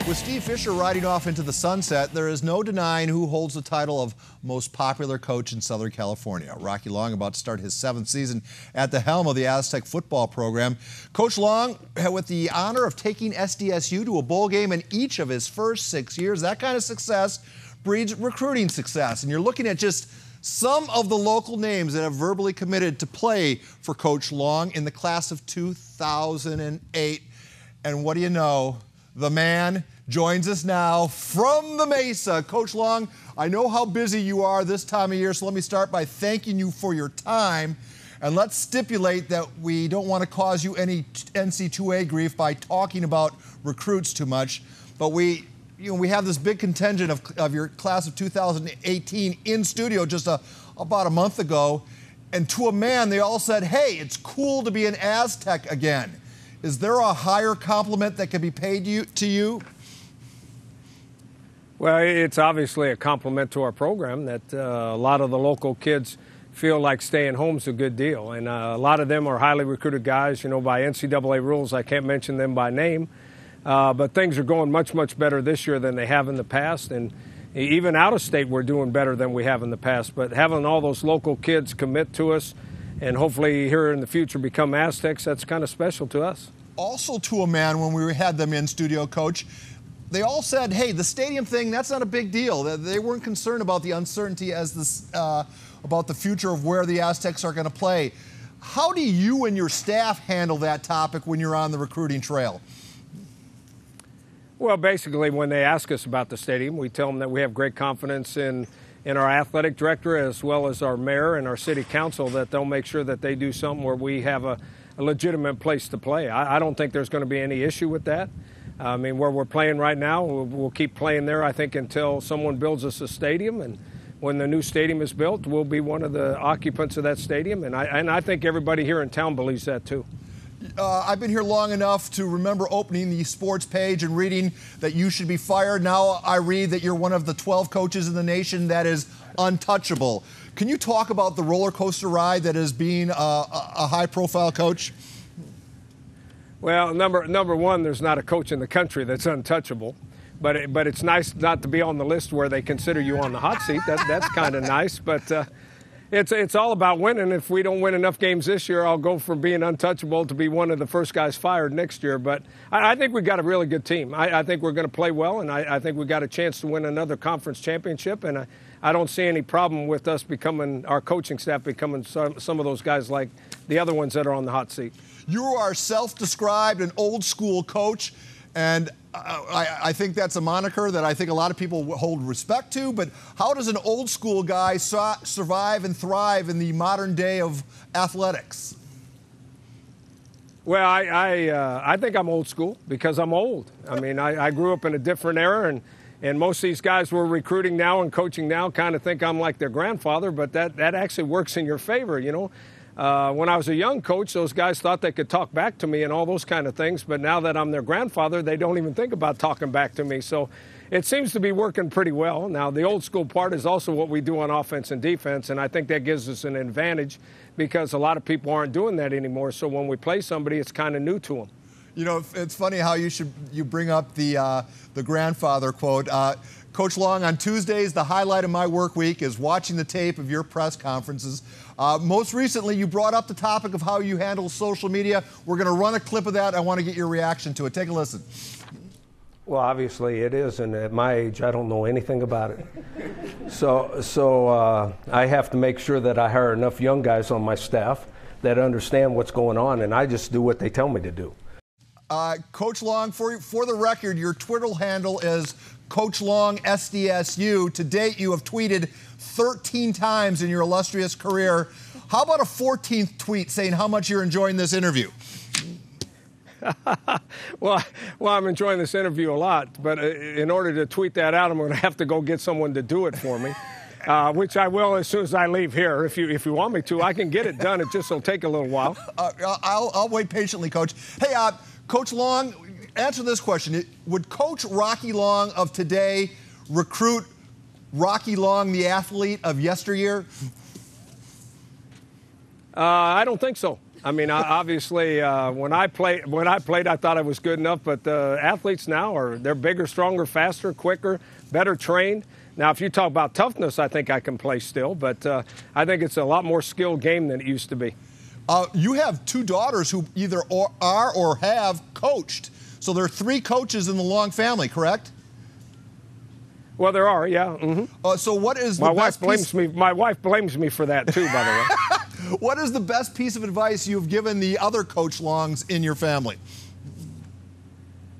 With Steve Fisher riding off into the sunset, there is no denying who holds the title of most popular coach in Southern California. Rocky Long about to start his 7th season at the helm of the Aztec football program. Coach Long, with the honor of taking SDSU to a bowl game in each of his first 6 years, that kind of success breeds recruiting success. And you're looking at just some of the local names that have verbally committed to play for Coach Long in the class of 2008. And what do you know? The man joins us now from the Mesa. Coach Long, I know how busy you are this time of year, so let me start by thanking you for your time. And let's stipulate that we don't want to cause you any NC2A grief by talking about recruits too much. But we have this big contingent of your class of 2018 in studio just about a month ago. And to a man, they all said, hey, it's cool to be an Aztec again. Is there a higher compliment that can be paid to you? Well, it's obviously a compliment to our program that a lot of the local kids feel like staying home is a good deal. And a lot of them are highly recruited guys. You know, by NCAA rules, I can't mention them by name. But things are going much, much better this year than they have in the past. And even out of state, we're doing better than we have in the past. But having all those local kids commit to us and hopefully here in the future become Aztecs, that's kind of special to us. Also to a man, when we had them in studio, Coach, they all said, hey, the stadium thing, that's not a big deal. They weren't concerned about the uncertainty about the future of where the Aztecs are going to play. How do you and your staff handle that topic when you're on the recruiting trail? Well, basically, when they ask us about the stadium, we tell them that we have great confidence in our athletic director as well as our mayor and our city council, that they'll make sure that they do something where we have a legitimate place to play. I don't think there's going to be any issue with that. I mean, where we're playing right now, we'll keep playing there, I think, until someone builds us a stadium. And when the new stadium is built, we'll be one of the occupants of that stadium. And I think everybody here in town believes that, too. I've been here long enough to remember opening the sports page and reading that you should be fired. Now I read that you're one of the 12 coaches in the nation that is untouchable. Can you talk about the roller coaster ride that is being a high-profile coach? Well, number one, there's not a coach in the country that's untouchable. But it's nice not to be on the list where they consider you on the hot seat. That's kind of nice. But it's all about winning. If we don't win enough games this year, I'll go from being untouchable to be one of the first guys fired next year. But I think we've got a really good team. I think we're going to play well, and I think we've got a chance to win another conference championship. And I don't see any problem with us our coaching staff becoming some of those guys like the other ones that are on the hot seat. You are self-described an old-school coach, and I think that's a moniker that I think a lot of people hold respect to. But how does an old-school guy survive and thrive in the modern day of athletics? Well, I think I'm old school because I'm old. I mean, I grew up in a different era, and most of these guys we're recruiting now and coaching now kind of think I'm like their grandfather, but that actually works in your favor, you know. When I was a young coach, those guys thought they could talk back to me and all those kind of things. But now that I'm their grandfather, they don't even think about talking back to me. So it seems to be working pretty well. Now, the old school part is also what we do on offense and defense. And I think that gives us an advantage because a lot of people aren't doing that anymore. So when we play somebody, it's kind of new to them. You know, it's funny how you bring up the grandfather quote. Coach Long, on Tuesdays, the highlight of my work week is watching the tape of your press conferences. Most recently, you brought up the topic of how you handle social media. We're going to run a clip of that. I want to get your reaction to it. Take a listen. Well, obviously it is, and at my age, I don't know anything about it. So I have to make sure that I hire enough young guys on my staff that understand what's going on, and I just do what they tell me to do. Coach Long, for the record, your Twitter handle is Coach Long SDSU. To date, you have tweeted 13 times in your illustrious career. How about a 14th tweet saying how much you're enjoying this interview? Well, I'm enjoying this interview a lot, but in order to tweet that out, I'm going to have to go get someone to do it for me, which I will as soon as I leave here. If you want me to, I can get it done. It just will take a little while. I'll wait patiently, Coach. Hey, Coach Long, answer this question. Would Coach Rocky Long of today recruit Rocky Long, the athlete of yesteryear? I don't think so. I mean, obviously, when I played, I thought I was good enough. But the athletes now they're bigger, stronger, faster, quicker, better trained. Now, if you talk about toughness, I think I can play still. But I think it's a lot more skilled game than it used to be. You have two daughters who either are or have coached. So there are three coaches in the Long family, correct? Well, there are, yeah. Mm-hmm. So what is my wife blames me? My wife blames me for that too, by the way. What is the best piece of advice you've given the other Coach Longs in your family?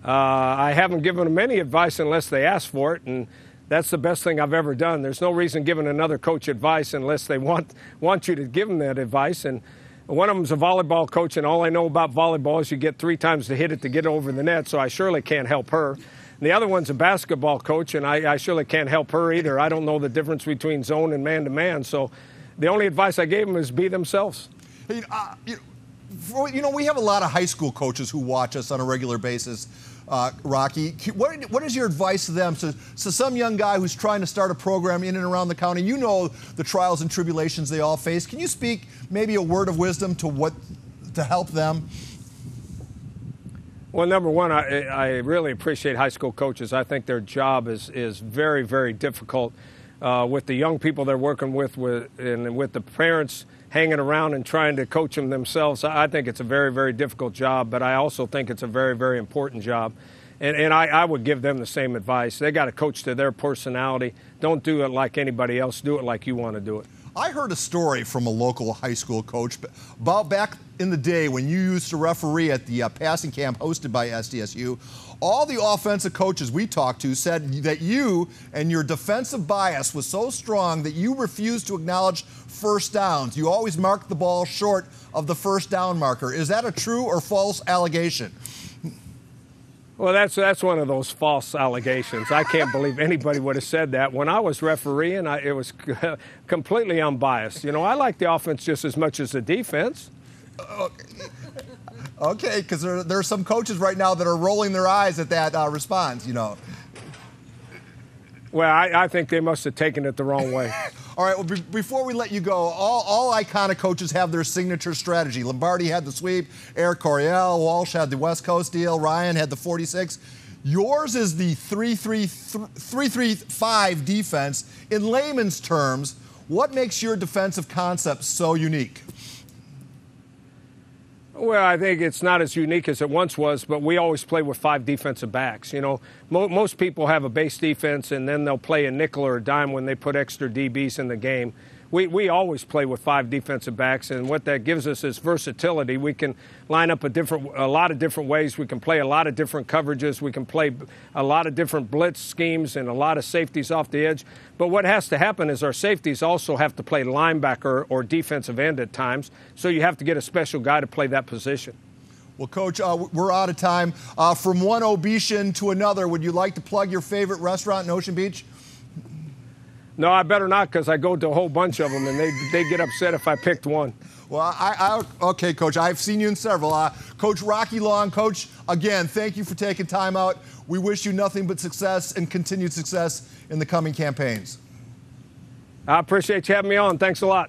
I haven't given them any advice unless they ask for it, and that's the best thing I've ever done. There's no reason giving another coach advice unless they want you to give them that advice. And one of them's a volleyball coach, and all I know about volleyball is you get 3 times to hit it to get it over the net, so I surely can't help her. And the other one's a basketball coach, and I surely can't help her either. I don't know the difference between zone and man-to-man, so the only advice I gave them is be themselves. We have a lot of high school coaches who watch us on a regular basis, Rocky. What is your advice to them? So some young guy who's trying to start a program in and around the county, you know the trials and tribulations they all face. Can you speak maybe a word of wisdom to help them? Well, number one, I really appreciate high school coaches. I think their job is very, very difficult with the young people they're working with and with the parents hanging around and trying to coach them themselves. I think it's a very, very difficult job, but I also think it's a very, very important job. And I would give them the same advice. They got to coach to their personality. Don't do it like anybody else. Do it like you want to do it. I heard a story from a local high school coach about back in the day when you used to referee at the passing camp hosted by SDSU. All the offensive coaches we talked to said that you and your defensive bias was so strong that you refused to acknowledge first downs. You always marked the ball short of the first down marker. Is that a true or false allegation? Well, that's one of those false allegations. I can't believe anybody would have said that. When I was refereeing, it was completely unbiased. I like the offense just as much as the defense. Okay, because there are some coaches right now that are rolling their eyes at that response, Well, I think they must have taken it the wrong way. All right, well, before we let you go, all iconic coaches have their signature strategy. Lombardi had the sweep, Eric Coryell, Walsh had the West Coast deal, Ryan had the 46. Yours is the 3-3-5 defense. In layman's terms, what makes your defensive concept so unique? Well, I think it's not as unique as it once was, but we always play with 5 defensive backs. Most people have a base defense, and then they'll play a nickel or a dime when they put extra DBs in the game. We always play with 5 defensive backs, and what that gives us is versatility. We can line up a lot of different ways. We can play a lot of different coverages. We can play a lot of different blitz schemes and a lot of safeties off the edge. But what has to happen is our safeties also have to play linebacker or defensive end at times, so you have to get a special guy to play that position. Well, Coach, we're out of time. From one Obetian to another, would you like to plug your favorite restaurant in Ocean Beach? No, I better not, because I go to a whole bunch of them, and they get upset if I picked one. Well, okay, Coach, I've seen you in several. Coach Rocky Long, Coach, again, thank you for taking time out. We wish you nothing but success and continued success in the coming campaigns. I appreciate you having me on. Thanks a lot.